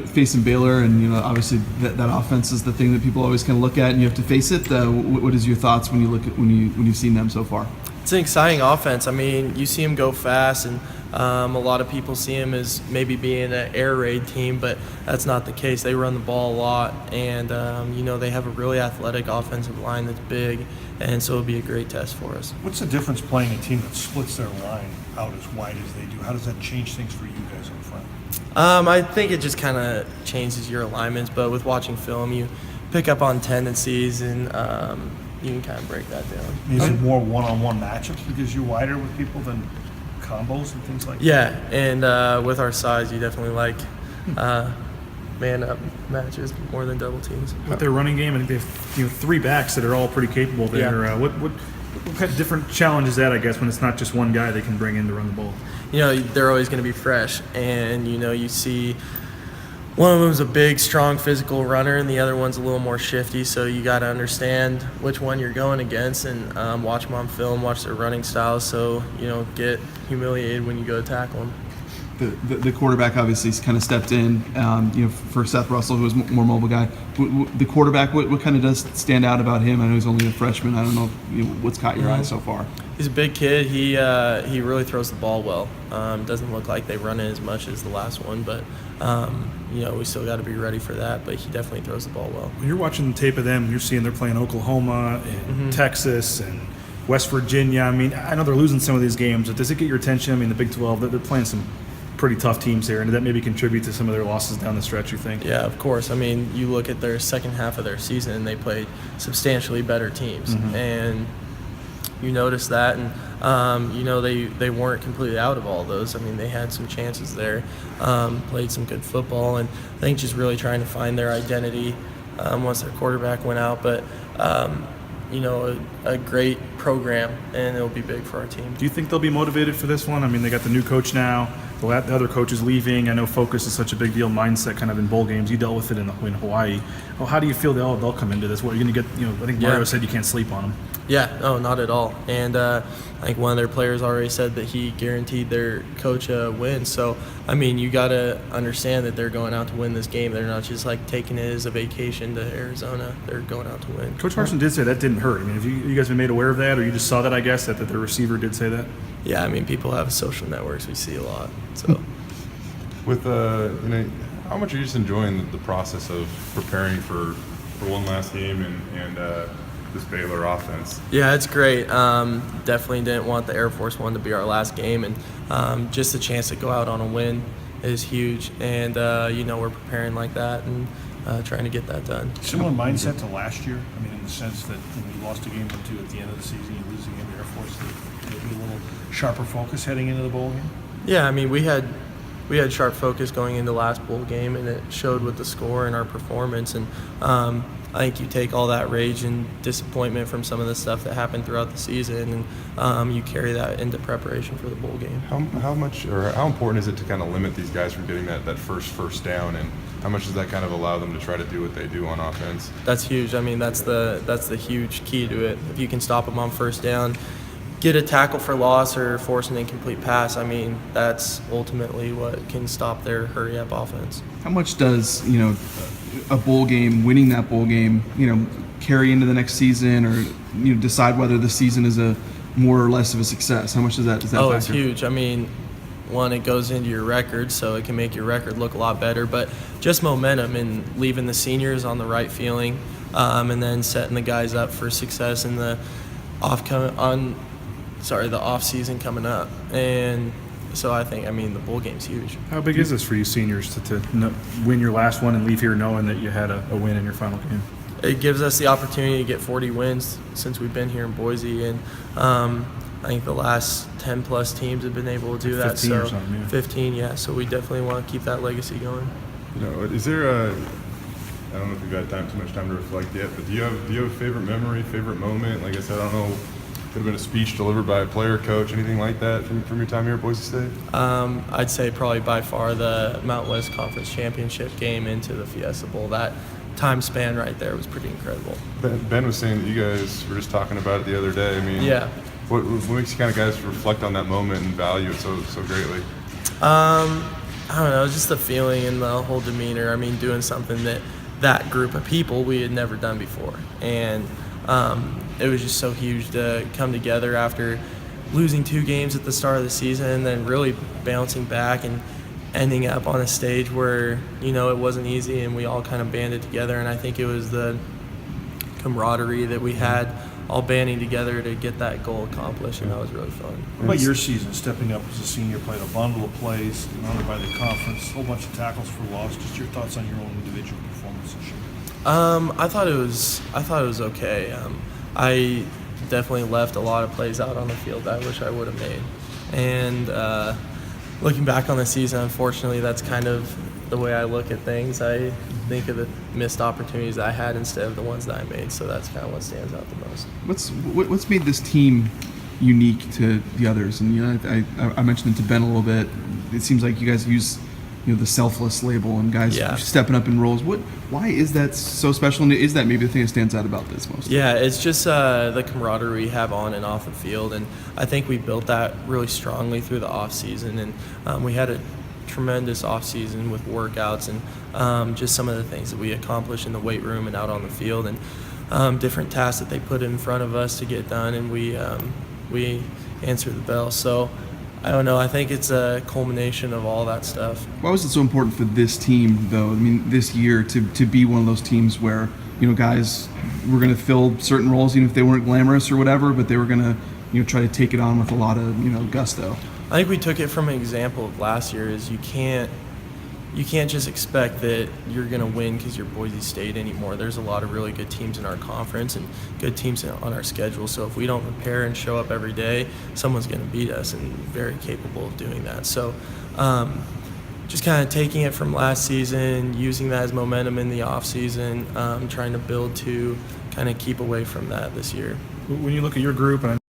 Facing Baylor, and obviously that offense is the thing that people always kind of look at, and you have to face it. What is your thoughts when you look at when you've seen them so far? It's an exciting offense. I mean, you see them go fast, and a lot of people see them as maybe being an air raid team, but that's not the case. They run the ball a lot, and they have a really athletic offensive line that's big, and so it'll be a great test for us. What's the difference playing a team that splits their line out as wide as they do? How does that change things for you guys up front? I think it just kind of changes your alignments, but with watching film, you pick up on tendencies, and you can kind of break that down. Is it more one-on-one matchups because you're wider with people than combos and things like that? Yeah, and with our size, you definitely like man-up matches more than double teams. With their running game, I think they have 3 backs that are all pretty capable there. Yeah. What kind of different challenge is that, I guess, when it's not just one guy they can bring in to run the ball? They're always going to be fresh, and you see one of them's a big, strong, physical runner, and the other one's a little more shifty, so you got to understand which one you're going against and watch them on film, watch their running styles, so you don't get humiliated when you go to tackle them. The quarterback obviously kind of stepped in, for Seth Russell, who was more mobile guy. The quarterback, what kind of does stand out about him? I know he's only a freshman. I don't know what's caught your eye so far. He's a big kid. He really throws the ball well. Doesn't look like they run it as much as the last one, but we still got to be ready for that. But he definitely throws the ball well. When you're watching the tape of them, you're seeing they're playing Oklahoma and Texas and West Virginia. I mean, I know they're losing some of these games, but does it get your attention? I mean, the Big 12, they're playing some pretty tough teams here, and did that maybe contribute to some of their losses down the stretch, you think? Yeah, of course. I mean, you look at their second half of their season, and they played substantially better teams, and you notice that, and they weren't completely out of all those. I mean, they had some chances there, played some good football, and I think just really trying to find their identity once their quarterback went out, but a great program, and it'll be big for our team. Do you think they'll be motivated for this one? I mean, they got the new coach now. The other coach is leaving. I know focus is such a big deal, mindset kind of in bowl games. You dealt with it in Hawaii. Well, how do you feel they'll come into this? What are you going to get? I think Mario said you can't sleep on them. Yeah, no, not at all. And I think one of their players already said that he guaranteed their coach a win. So, I mean, you got to understand that they're going out to win this game. They're not just like taking it as a vacation to Arizona. They're going out to win. Coach Harsin did say that didn't hurt. I mean, have you guys been made aware of that, or you just saw that, I guess, that the receiver did say that? Yeah, I mean, people have social networks. We see a lot. So, with how much are you just enjoying the process of preparing for one last game and this Baylor offense? Yeah, it's great. Definitely didn't want the Air Force One to be our last game, and just the chance to go out on a win is huge. And we're preparing like that and trying to get that done. Similar mindset to last year. I mean, in the sense that you lost a game or two at the end of the season, you lose a game to Air Force. Maybe a little sharper focus heading into the bowl game. Yeah, I mean, we had sharp focus going into last bowl game, and it showed with the score and our performance. And I think you take all that rage and disappointment from some of the stuff that happened throughout the season, and you carry that into preparation for the bowl game. How much or how important is it to kind of limit these guys from getting that first down, and how much does that kind of allow them to try to do what they do on offense? That's huge. I mean, that's the huge key to it. If you can stop them on first down, get a tackle for loss or force an incomplete pass, I mean, that's ultimately what can stop their hurry-up offense. How much does, a bowl game, winning that bowl game, carry into the next season, or decide whether the season is a more or less of a success? How much does that factor? It's huge. I mean, one, it goes into your record, so it can make your record look a lot better, but just momentum and leaving the seniors on the right feeling, and then setting the guys up for success in the off season coming up. And so I think, the bowl game's huge. How big is this for you seniors to win your last one and leave here knowing that you had a win in your final game? It gives us the opportunity to get 40 wins since we've been here in Boise, and I think the last 10-plus teams have been able to do that. 15 or something, yeah. 15, yeah. So we definitely want to keep that legacy going. Is there I don't know if you've had too much time to reflect yet, but do you have a favorite memory, favorite moment? Like I said, I don't know. Could have been a speech delivered by a player, coach, anything like that from your time here at Boise State? I'd say probably by far the Mountain West Conference Championship game into the Fiesta Bowl. That time span right there was pretty incredible. Ben was saying that you guys were just talking about it the other day. I mean, yeah. What makes you kind of guys reflect on that moment and value it so greatly? I don't know, just the feeling and the whole demeanor. I mean, doing something that group of people we had never done before. And it was just so huge to come together after losing 2 games at the start of the season and then really bouncing back and ending up on a stage where, it wasn't easy and we all kind of banded together. And I think it was the camaraderie that we had all banding together to get that goal accomplished, and that was really fun. What about your season, stepping up as a senior, played a bundle of plays, honored by the conference, a whole bunch of tackles for loss. Just your thoughts on your own individual performance this year? I thought it was okay. I definitely left a lot of plays out on the field that I wish I would have made. And looking back on the season, unfortunately, that's kind of the way I look at things. I think of the missed opportunities I had instead of the ones that I made. So that's kind of what stands out the most. What's made this team unique to the others? And I mentioned it to Ben a little bit. It seems like you guys use the selfless label and guys stepping up in roles. Why is that so special? And is that maybe the thing that stands out about this most? Yeah, it's just the camaraderie we have on and off the field, and I think we built that really strongly through the off season. And we had a tremendous off season with workouts and just some of the things that we accomplished in the weight room and out on the field, and different tasks that they put in front of us to get done, and we answered the bell. So I don't know. I think it's a culmination of all that stuff. Why was it so important for this team, though? I mean, this year to be one of those teams where guys were going to fill certain roles, even if they weren't glamorous or whatever, but they were going to try to take it on with a lot of gusto. I think we took it from an example of last year. Is you can't just expect that you're going to win because you're Boise State anymore. There's a lot of really good teams in our conference and good teams on our schedule. So if we don't prepare and show up every day, someone's going to beat us, and very capable of doing that. So just kind of taking it from last season, using that as momentum in the off season, trying to build to kind of keep away from that this year. When you look at your group, and